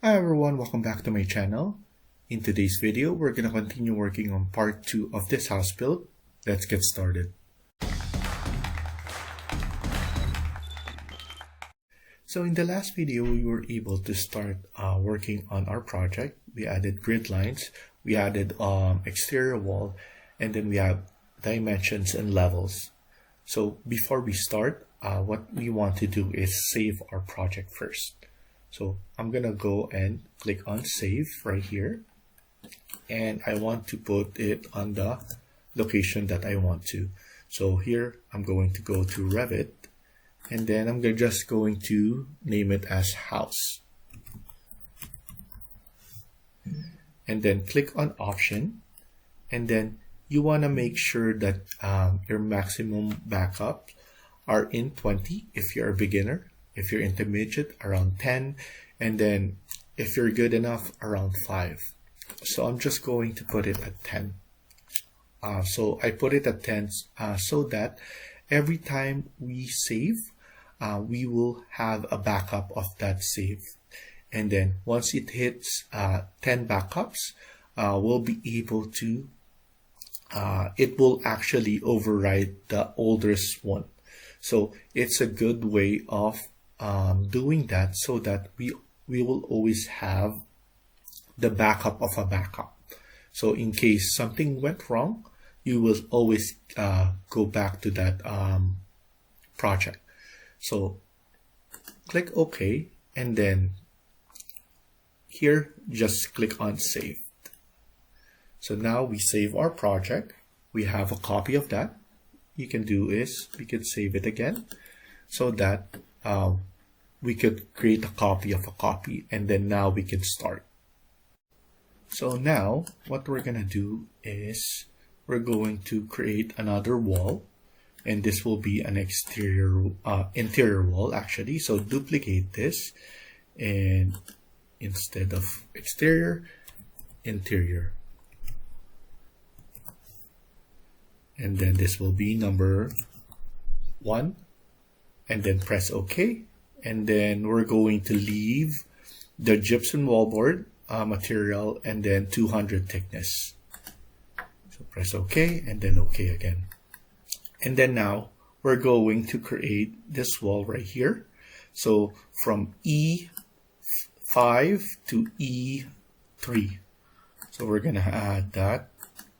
Hi everyone, welcome back to my channel. In today's video, we're going to continue working on part 2 of this house build. Let's get started. So in the last video, we were able to start working on our project. We added grid lines, we added exterior wall, and then we have dimensions and levels. So before we start, what we want to do is save our project first. So I'm gonna go and click on save right here, and I want to put it on the location that I want to. So here I'm going to go to Revit, and then I'm just going to name it as house, and then click on option, and then you want to make sure that your maximum backups are in 20 if you're a beginner. If you're intermediate, around 10, and then if you're good enough, around 5. So I'm just going to put it at 10. So I put it at 10 so that every time we save, we will have a backup of that save. And then once it hits 10 backups, we'll be able to, it will actually override the oldest one. So it's a good way of doing that, so that we will always have the backup of a backup. So in case something went wrong, you will always go back to that project. So click OK, and then here just click on save. So now we save our project. We have a copy of that. You can do is we can save it again, so that we could create a copy of a copy, and then now we can start. So now what we're gonna do is we're going to create another wall, and this will be an interior wall actually. So duplicate this, and instead of exterior, interior, and then this will be number 1, and then press OK. And then we're going to leave the gypsum wallboard material, and then 200 thickness. So press OK, and then OK again. And then now we're going to create this wall right here. So from E5 to E3. So we're going to add that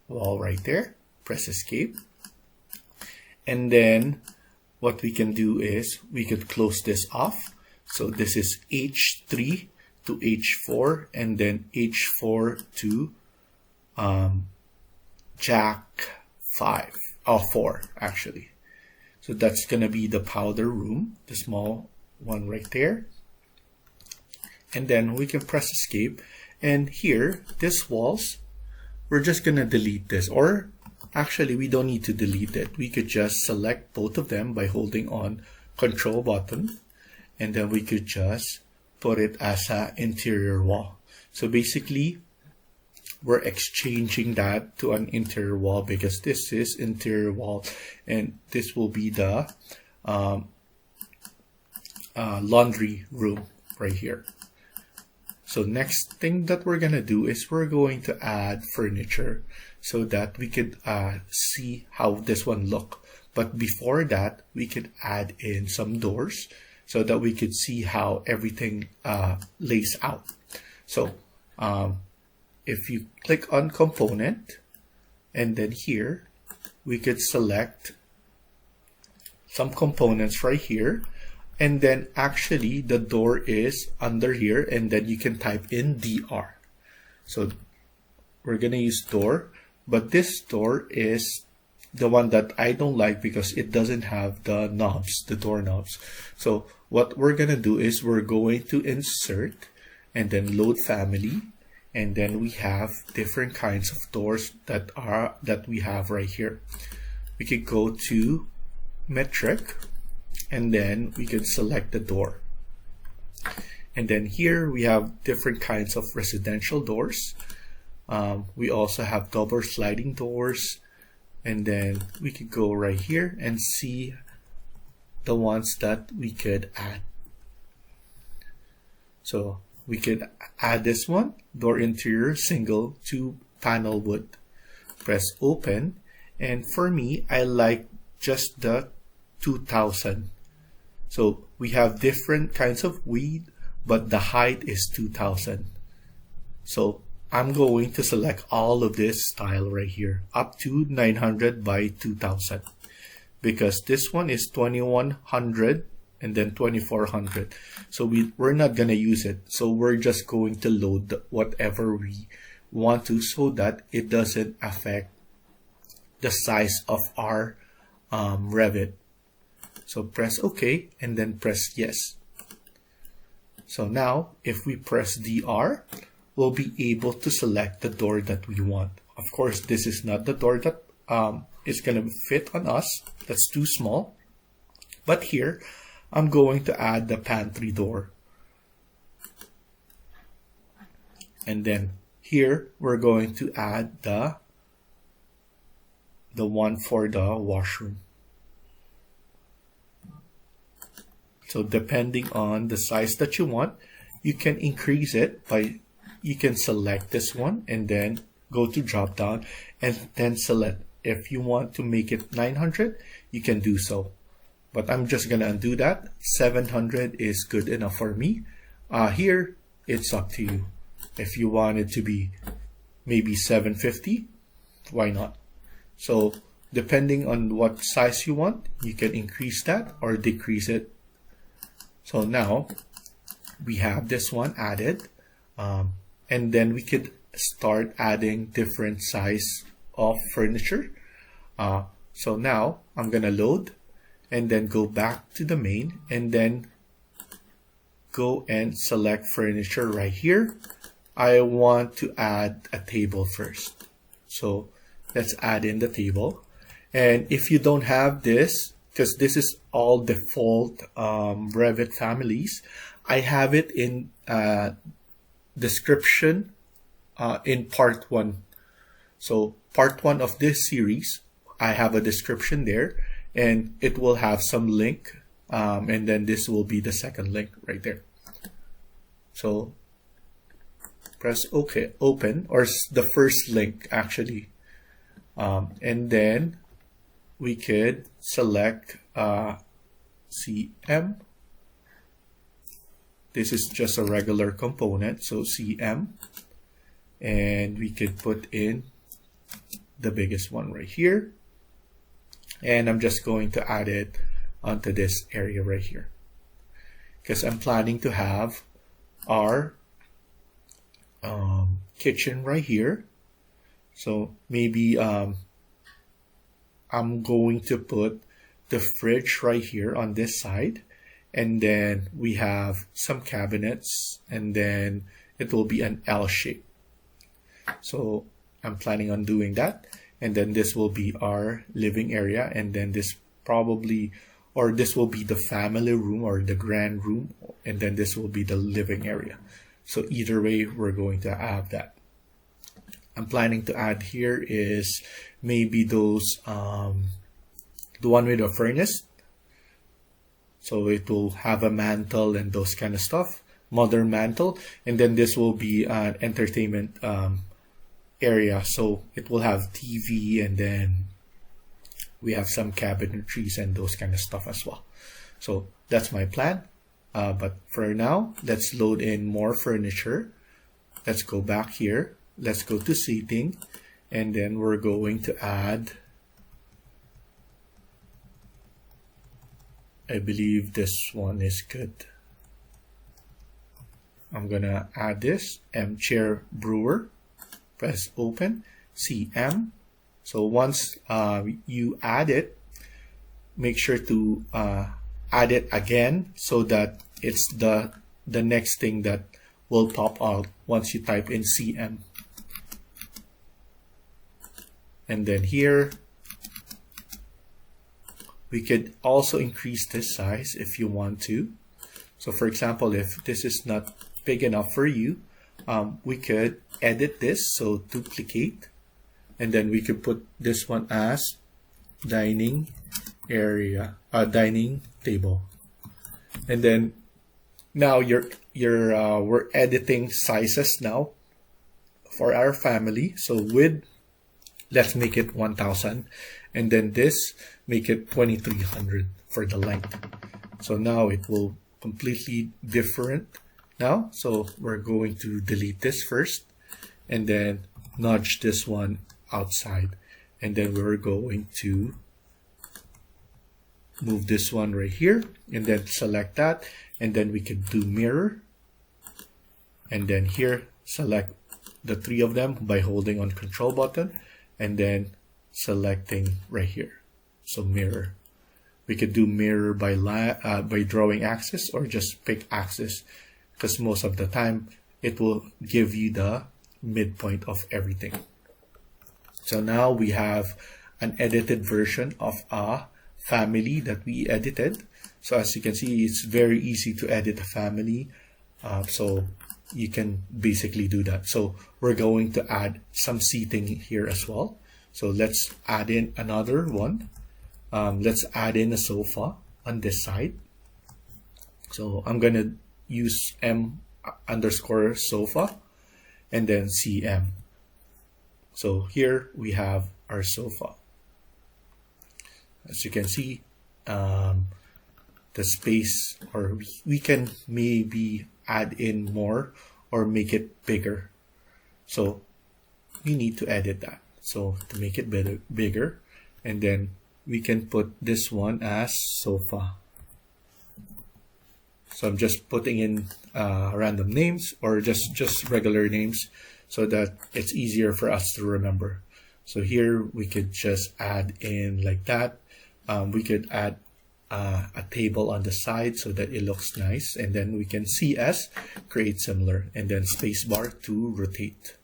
wall right there. Press escape. And then what we can do is we could close this off. So this is H3 to H4, and then H4 to Jack 5, or 4 actually. So that's gonna be the powder room, the small one right there. And then we can press escape, and here, this walls, we're just gonna delete this, or actually, we don't need to delete it. We could just select both of them by holding on Control button, and then we could just put it as an interior wall. So basically, we're exchanging that to an interior wall, because this is interior wall, and this will be the laundry room right here. So next thing that we're gonna do is we're going to add furniture, so that we could see how this one look. But before that, we could add in some doors, so that we could see how everything lays out. So if you click on component, and then here we could select some components right here, and then actually the door is under here, and then you can type in DR. So we're gonna use door, but this door is the one that I don't like because it doesn't have the knobs, the door knobs. So what we're gonna do is we're going to insert, and then load family, and then we have different kinds of doors that we have right here. We could go to metric, and then we can select the door. And then here we have different kinds of residential doors. We also have double sliding doors, and then we could go right here and see the ones that we could add. So we could add this one, door interior, single, 2-panel wood. Press open, and for me, I like just the 2000. So we have different kinds of wood, but the height is 2000. So I'm going to select all of this style right here, up to 900 by 2000, because this one is 2100 and then 2400. So we're not going to use it. So we're just going to load whatever we want to, so that it doesn't affect the size of our Revit. So press OK and then press yes. So now if we press DR, we'll be able to select the door that we want. Of course, this is not the door that is going to fit on us. That's too small. But here, I'm going to add the pantry door. And then here, we're going to add the one for the washroom. So depending on the size that you want, you can increase it by, you can select this one and then go to drop down and then select. If you want to make it 900, you can do so. But I'm just going to undo that. 700 is good enough for me. Here, it's up to you. If you want it to be maybe 750, why not? So depending on what size you want, you can increase that or decrease it. So now we have this one added, and then we could start adding different size of furniture. So now I'm gonna load and then go back to the main and then go and select furniture right here. I want to add a table first. So let's add in the table. And if you don't have this, because this is all default Revit families, I have it in description in part 1. So part 1 of this series, I have a description there, and it will have some link, and then this will be the second link right there. So press OK, open, or the first link actually, and then we could select CM. This is just a regular component, so CM, and we could put in the biggest one right here, and I'm just going to add it onto this area right here, because I'm planning to have our kitchen right here. So maybe I'm going to put the fridge right here on this side, and then we have some cabinets, and then it will be an L shape. So I'm planning on doing that, and then this will be our living area, and then this probably, or this will be the family room or the grand room, and then this will be the living area. So either way, we're going to have that. I'm planning to add here is maybe those the one with a furnace, so it will have a mantle and those kind of stuff, modern mantle, and then this will be an entertainment area, so it will have TV, and then we have some cabinetries and those kind of stuff as well. So that's my plan, but for now, let's load in more furniture. Let's go back here, let's go to seating, and then we're going to add, I believe this one is good. I'm gonna add this chair brewer. Press open, CM. So once you add it, make sure to add it again so that it's the next thing that will pop out once you type in CM. And then here, we could also increase this size if you want to. So for example, if this is not big enough for you, we could edit this, so duplicate, and then we could put this one as dining area, dining table, and then Now we're editing sizes now for our family. So width, let's make it 1000, and then this, make it 2300 for the length. So now it will completely different now. So we're going to delete this first, and then nudge this one outside, and then we're going to move this one right here, and then select that, and then we can do mirror, and then here select the three of them by holding on control button, and then selecting right here. So mirror, we could do mirror by drawing axis, or just pick axis, because most of the time it will give you the midpoint of everything. So now we have an edited version of a family that we edited. So as you can see, it's very easy to edit a family. So you can basically do that. So we're going to add some seating here as well. So let's add in another one. Let's add in a sofa on this side. So I'm going to use m_sofa and then cm. So here we have our sofa. As you can see, the space, or we can maybe add in more or make it bigger. So we need to edit that. So to make it bigger, and then we can put this one as sofa. So I'm just putting in random names, or just regular names, so that it's easier for us to remember. So here we could just add in like that. We could add a table on the side so that it looks nice, and then we can CS, create similar, and then spacebar to rotate.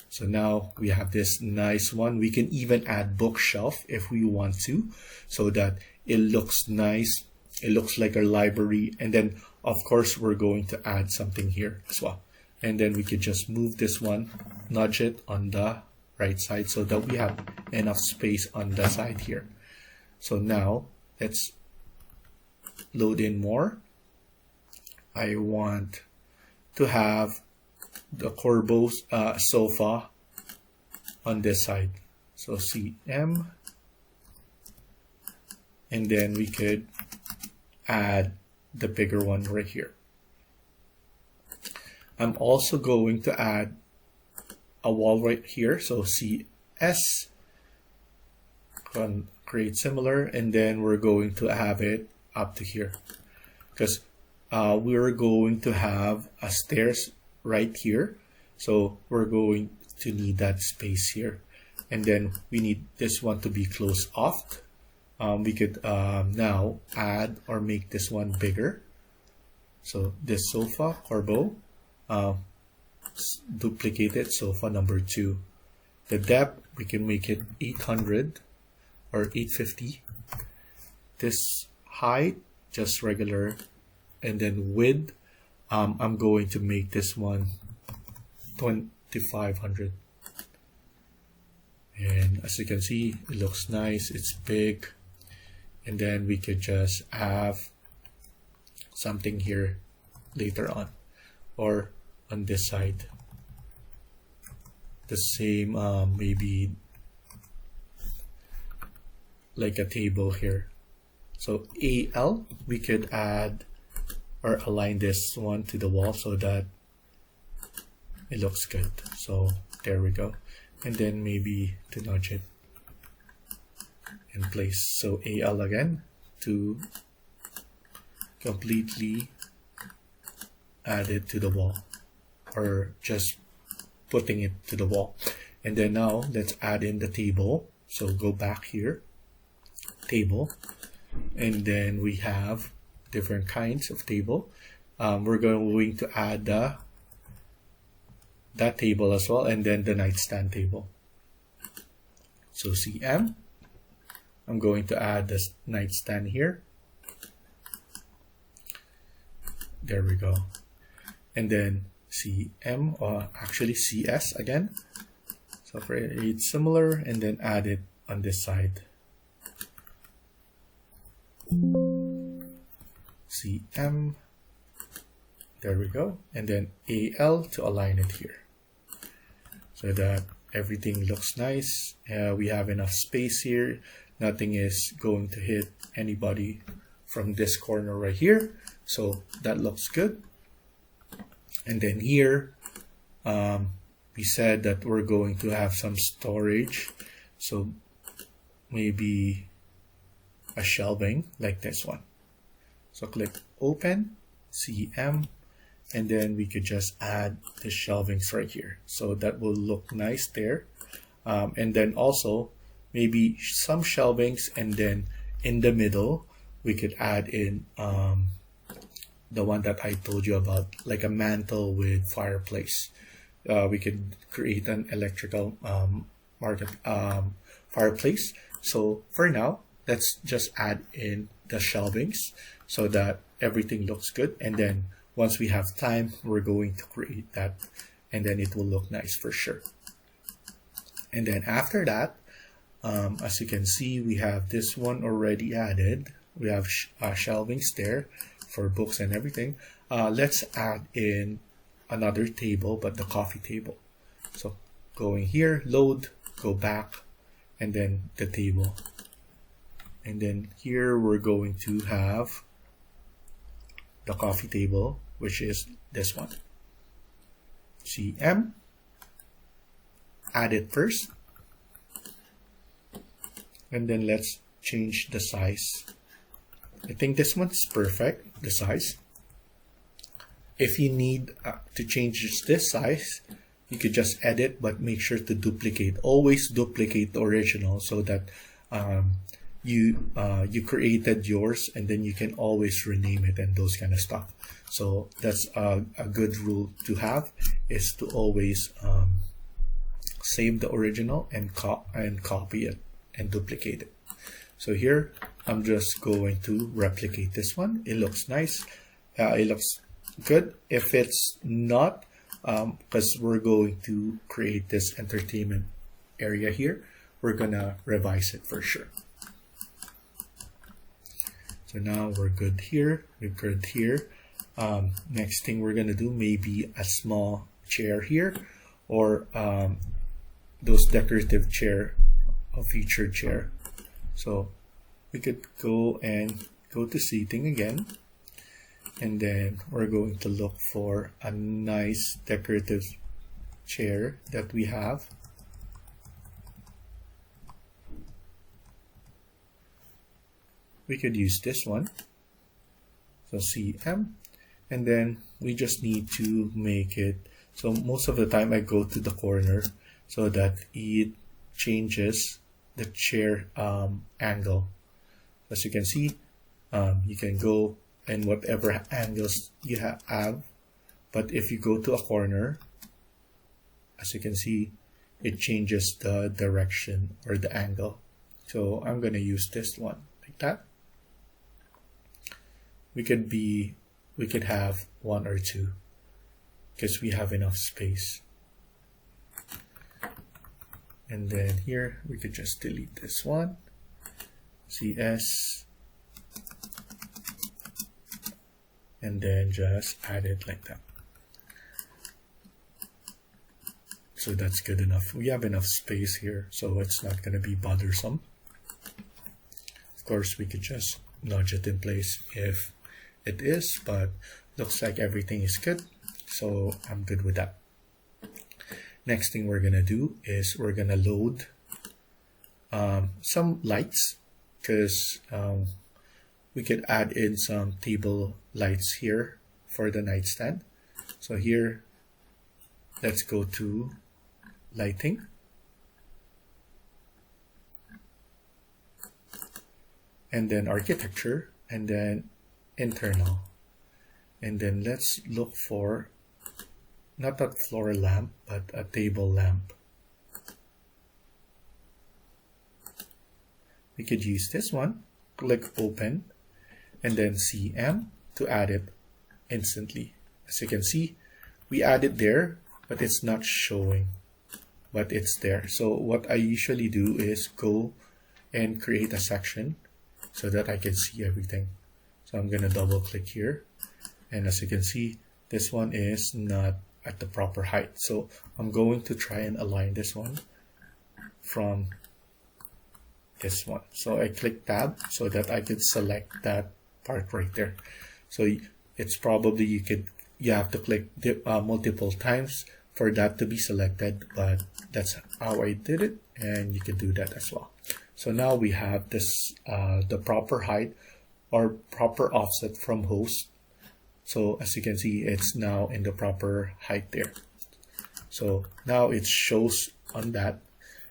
So now we have this nice one. We can even add bookshelf if we want to, so that it looks nice. It looks like a library. And then of course we're going to add something here as well. And then we could just move this one, nudge it on the right side, so that we have enough space on the side here. So now let's load in more. I want to have the Corbeau sofa on this side. So CM, and then we could add the bigger one right here. I'm also going to add a wall right here. So CS, create similar, and then we're going to have it up to here, because we're going to have a stairs right here. So we're going to need that space here, and then we need this one to be closed off. We could now add or make this one bigger. So this sofa, Corbeau, duplicate it, sofa number 2. The depth, we can make it 800 or 850. This height, just regular, and then width, I'm going to make this one 2500. And as you can see, it looks nice, it's big. And then we could just have something here later on, or on this side, the same, maybe like a table here. So AL, we could add or align this one to the wall so that it looks good. So there we go. And then maybe to nudge it in place. So AL again to completely add it to the wall, or just putting it to the wall. And then now let's add in the table. So go back here, table, and then we have different kinds of table. We're going to add that table as well, and then the nightstand table. So CM, I'm going to add this nightstand here. There we go. And then CM, or actually CS again. So create similar, and then add it on this side. CM, There we go. And then AL to align it here so that everything looks nice. We have enough space here. Nothing is going to hit anybody from this corner right here. So that looks good. And then here, we said that we're going to have some storage. So maybe a shelving like this one. So click open, CM, and then we could just add the shelvings right here. So that will look nice there. And then also maybe some shelvings, and then in the middle, we could add in the one that I told you about, like a mantle with fireplace. We could create an electrical fireplace. So for now, let's just add in the shelvings so that everything looks good. And then once we have time, we're going to create that, and then it will look nice for sure. And then after that, as you can see, we have this one already added. We have shelvings there for books and everything. Let's add in another table, but the coffee table. So going here, load, go back, and then the table. And then here we're going to have the coffee table, which is this one. CM, add it first, and then let's change the size. I think this one's perfect, the size. If you need to change this size, you could just edit, but make sure to duplicate. Always duplicate the original so that you created yours, and then you can always rename it and those kind of stuff. So that's a good rule to have, is to always save the original and copy it and duplicate it. So here I'm just going to replicate this one. It looks nice. It looks good. If it's not, because we're going to create this entertainment area here, we're gonna revise it for sure. So now we're good here. We're good here. Next thing we're gonna do, maybe a small chair here, or those decorative chair, a featured chair. So we could go to seating again, and then we're going to look for a nice decorative chair that we have. We could use this one. So CM, and then we just need to make it, so most of the time I go to the corner so that it changes the chair angle. As you can see, you can go in whatever angles you have, but if you go to a corner, as you can see, it changes the direction or the angle. So I'm going to use this one like that. We could have one or two because we have enough space. And then here we could just delete this one, CS, and then just add it like that. So that's good enough. We have enough space here, so it's not going to be bothersome. Of course, we could just nudge it in place if it is, but looks like everything is good, so I'm good with that. Next thing we're gonna do is we're gonna load some lights, because we could add in some table lights here for the nightstand. So here, let's go to lighting, and then architecture, and then internal, and then let's look for not a floor lamp but a table lamp. We could use this one, click open, and then CM to add it instantly. As you can see, we added there, but it's not showing, but it's there. So what I usually do is go and create a section so that I can see everything. So I'm going to double click here, and as you can see, this one is not at the proper height. So I'm going to try and align this one from this one. So I click tab so that I could select that part right there. So it's probably you have to click multiple times for that to be selected, but that's how I did it, and you can do that as well. So now we have this the proper height or proper offset from host. So as you can see, it's now in the proper height there. So now it shows on that.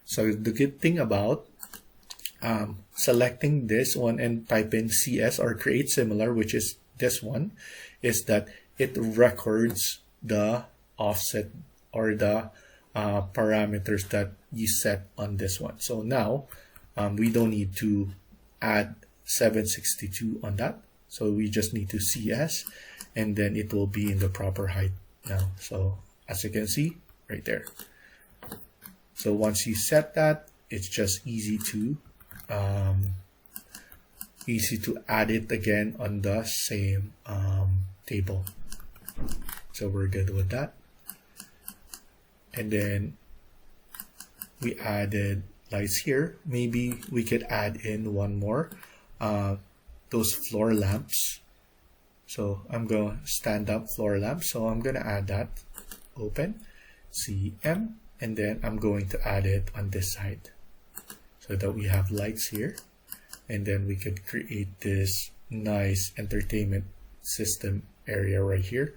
So the good thing about selecting this one and type in CS or create similar, which is this one, is that it records the offset or the parameters that you set on this one. So now we don't need to add 762 on that. So we just need to CS, and then it will be in the proper height now. So as you can see right there. So once you set that, it's just easy to add it again on the same table. So we're good with that. And then we added lights here. Maybe we could add in one more, those floor lamps. So I'm going to stand up floor lamps. So I'm going to add that, open, CM, and then I'm going to add it on this side so that we have lights here. And then we could create this nice entertainment system area right here.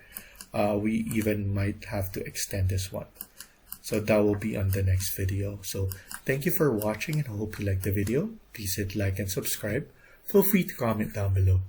We even might have to extend this one. So that will be on the next video. So thank you for watching, and I hope you liked the video. Please hit like and subscribe. Feel free to comment down below.